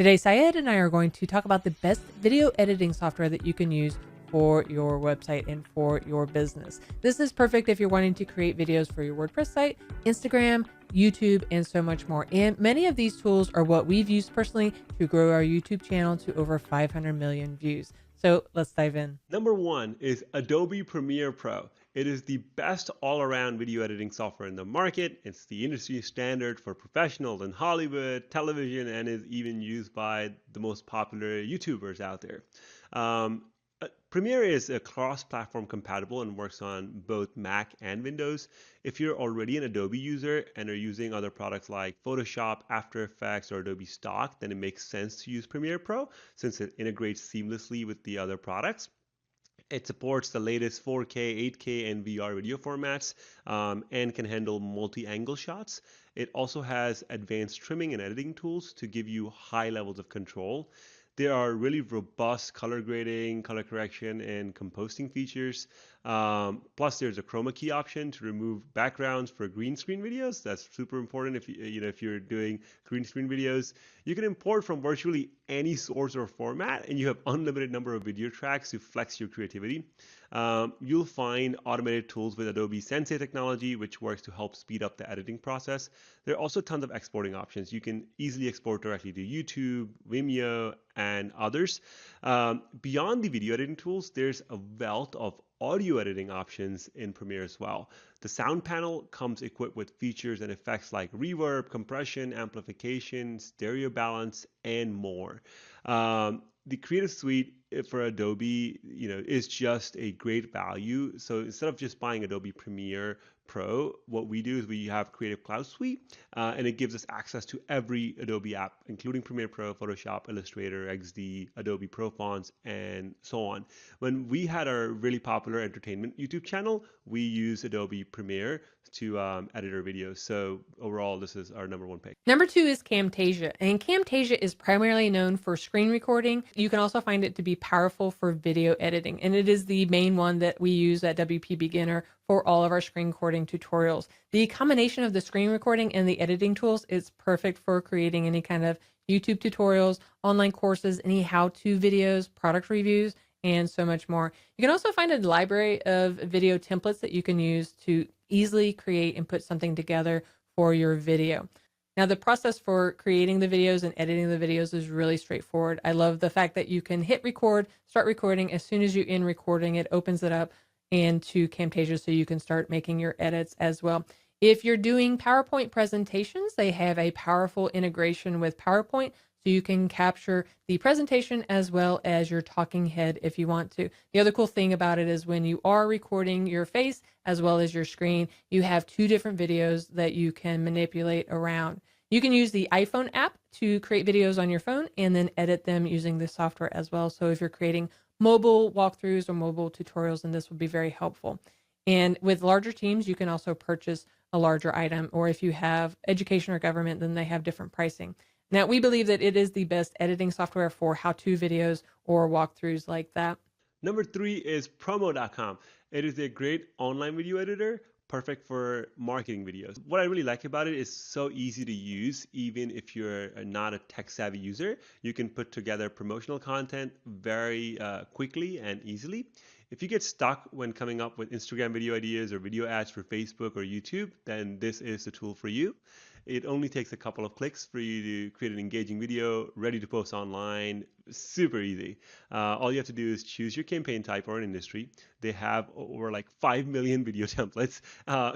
Today, Syed and I are going to talk about the best video editing software that you can use for your website and for your business. This is perfect if you're wanting to create videos for your WordPress site, Instagram, YouTube, and so much more. And many of these tools are what we've used personally to grow our YouTube channel to over 500 million views. So let's dive in. Number one is Adobe Premiere Pro. It is the best all-around video editing software in the market. It's the industry standard for professionals in Hollywood, television, and is even used by the most popular YouTubers out there. Premiere is cross-platform compatible and works on both Mac and Windows. If you're already an Adobe user and are using other products like Photoshop, After Effects, or Adobe Stock, then it makes sense to use Premiere Pro since it integrates seamlessly with the other products. It supports the latest 4K, 8K, and VR video formats and can handle multi-angle shots. It also has advanced trimming and editing tools to give you high levels of control. There are really robust color grading, color correction, and composting features. Plus, there's a chroma key option to remove backgrounds for green screen videos. That's super important if you're doing green screen videos. You can import from virtually any source or format, and you have unlimited number of video tracks to flex your creativity. You'll find automated tools with Adobe Sensei technology, which works to help speed up the editing process. There are also tons of exporting options. You can easily export directly to YouTube, Vimeo, and others. Beyond the video editing tools, there's a wealth of audio editing options in Premiere as well. The sound panel comes equipped with features and effects like reverb, compression, amplification, stereo balance, and more. The Creative Suite for Adobe, is just a great value. So instead of just buying Adobe Premiere Pro, what we do is we have Creative Cloud Suite, and it gives us access to every Adobe app, including Premiere Pro, Photoshop, Illustrator, XD, Adobe Pro Fonts, and so on. When we had our really popular entertainment YouTube channel, we use Adobe Premiere to edit our videos. So overall, this is our number one pick. Number two is Camtasia, and Camtasia is primarily known for screen recording. You can also find it to be powerful for video editing, and it is the main one that we use at WP Beginner for all of our screen recording tutorials. The combination of the screen recording and the editing tools is perfect for creating any kind of YouTube tutorials, online courses, any how-to videos, product reviews, and so much more. You can also find a library of video templates that you can use to easily create and put something together for your video. Now, the process for creating the videos and editing the videos is really straightforward. I love the fact that you can hit record, start recording. As soon as you end recording, it opens it up into Camtasia so you can start making your edits as well. If you're doing PowerPoint presentations, they have a powerful integration with PowerPoint, so you can capture the presentation as well as your talking head if you want to. The other cool thing about it is when you are recording your face as well as your screen, you have two different videos that you can manipulate around. You can use the iPhone app to create videos on your phone and then edit them using the software as well. So if you're creating mobile walkthroughs or mobile tutorials, then this will be very helpful. And with larger teams, you can also purchase a larger item, or if you have education or government, then they have different pricing. Now, we believe that it is the best editing software for how-to videos or walkthroughs like that. Number three is promo.com. It is a great online video editor, perfect for marketing videos. What I really like about it is so easy to use, even if you're not a tech-savvy user. You can put together promotional content very quickly and easily. If you get stuck when coming up with Instagram video ideas or video ads for Facebook or YouTube, then this is the tool for you. It only takes a couple of clicks for you to create an engaging video ready to post online. Super easy. All you have to do is choose your campaign type or an industry. They have over like 5 million video templates.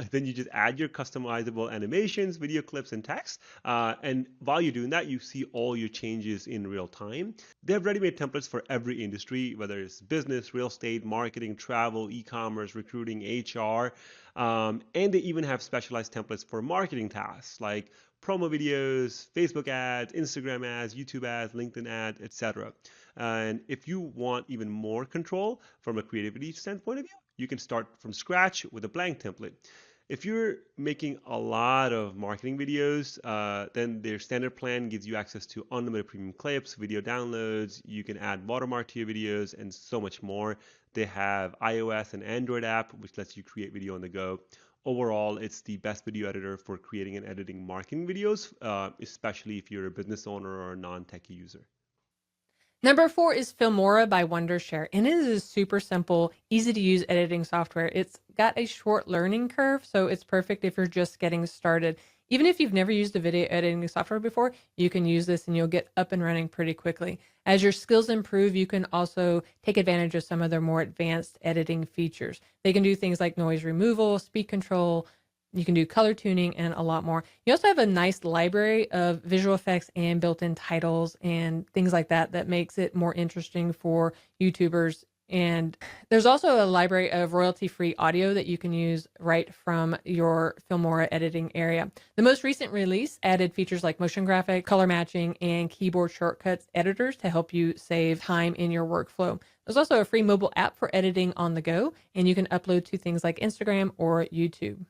Then you just add your customizable animations, video clips, and text. And while you're doing that, you see all your changes in real time. They have ready-made templates for every industry, whether it's business, real estate, marketing, travel, e-commerce, recruiting, HR. And they even have specialized templates for marketing tasks like promo videos, Facebook ads, Instagram ads, YouTube ads, LinkedIn ads, etc. And if you want even more control from a creativity standpoint of view, you can start from scratch with a blank template. If you're making a lot of marketing videos, then their standard plan gives you access to unlimited premium clips, video downloads. You can add watermark to your videos and so much more. They have iOS and Android app, which lets you create video on the go. overall, it's the best video editor for creating and editing marketing videos, especially if you're a business owner or a non-techie user. Number 4 is Filmora by Wondershare, and it is super simple, easy to use editing software. It's got a short learning curve, so it's perfect if you're just getting started. Even if you've never used a video editing software before, you can use this and you'll get up and running pretty quickly. As your skills improve, you can also take advantage of some of their more advanced editing features. They can do things like noise removal, speed control, you can do color tuning, and a lot more. You also have a nice library of visual effects and built-in titles and things like that that makes it more interesting for YouTubers. And there's also a library of royalty-free audio that you can use right from your Filmora editing area. The most recent release added features like motion graphic, color matching, and keyboard shortcuts editors to help you save time in your workflow. There's also a free mobile app for editing on the go, and you can upload to things like Instagram or YouTube.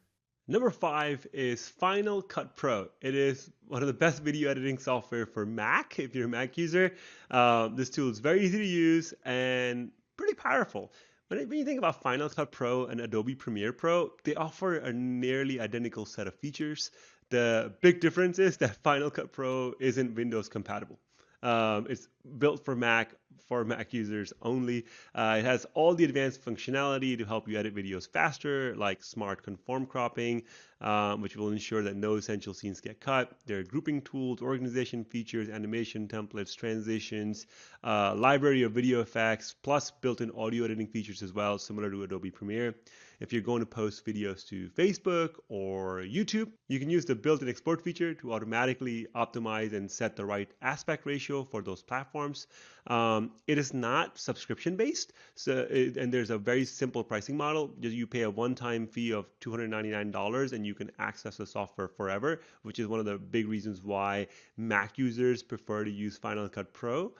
Number 5 is Final Cut Pro. It is one of the best video editing software for Mac if you're a Mac user. This tool is very easy to use and pretty powerful. When you think about Final Cut Pro and Adobe Premiere Pro, they offer a nearly identical set of features. The big difference is that Final Cut Pro isn't Windows compatible. It's built for Mac users only. It has all the advanced functionality to help you edit videos faster, like smart conform cropping, which will ensure that no essential scenes get cut. There are grouping tools, organization features, animation templates, transitions, library of video effects, plus built-in audio editing features as well, similar to Adobe Premiere. If you're going to post videos to Facebook or YouTube, you can use the built-in export feature to automatically optimize and set the right aspect ratio for those platforms. It is not subscription-based, and there's a very simple pricing model. You pay a one-time fee of $299, and you can access the software forever, which is one of the big reasons why Mac users prefer to use Final Cut Pro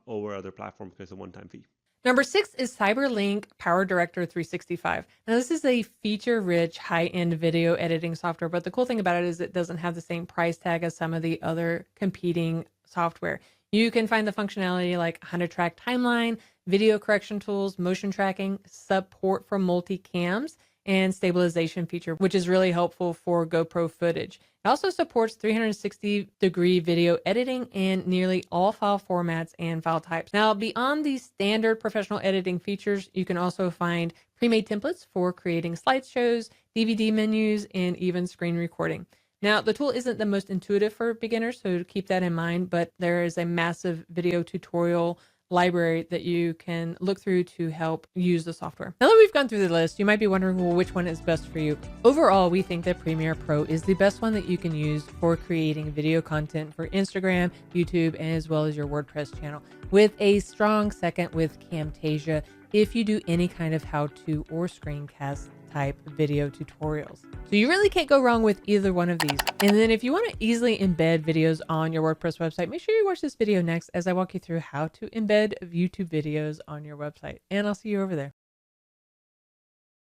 over other platforms because of a one-time fee. Number 6 is CyberLink Power Director 365. Now, this is a feature-rich, high-end video editing software, but the cool thing about it is it doesn't have the same price tag as some of the other competing software. You can find the functionality like 100-track timeline, video correction tools, motion tracking, support for multi-cams, and stabilization feature, which is really helpful for GoPro footage. It also supports 360-degree video editing and nearly all file formats and file types. Now, beyond these standard professional editing features, you can also find pre-made templates for creating slideshows, DVD menus, and even screen recording. Now, the tool isn't the most intuitive for beginners, so keep that in mind, but there is a massive video tutorial library that you can look through to help use the software. Now that we've gone through the list, you might be wondering, well, which one is best for you? Overall, we think that Premiere Pro is the best one that you can use for creating video content for Instagram, YouTube, as well as your WordPress channel, with a strong second with Camtasia if you do any kind of how-to or screencast type video tutorials. So you really can't go wrong with either one of these. And then if you want to easily embed videos on your WordPress website, make sure you watch this video next as I walk you through how to embed YouTube videos on your website. And I'll see you over there.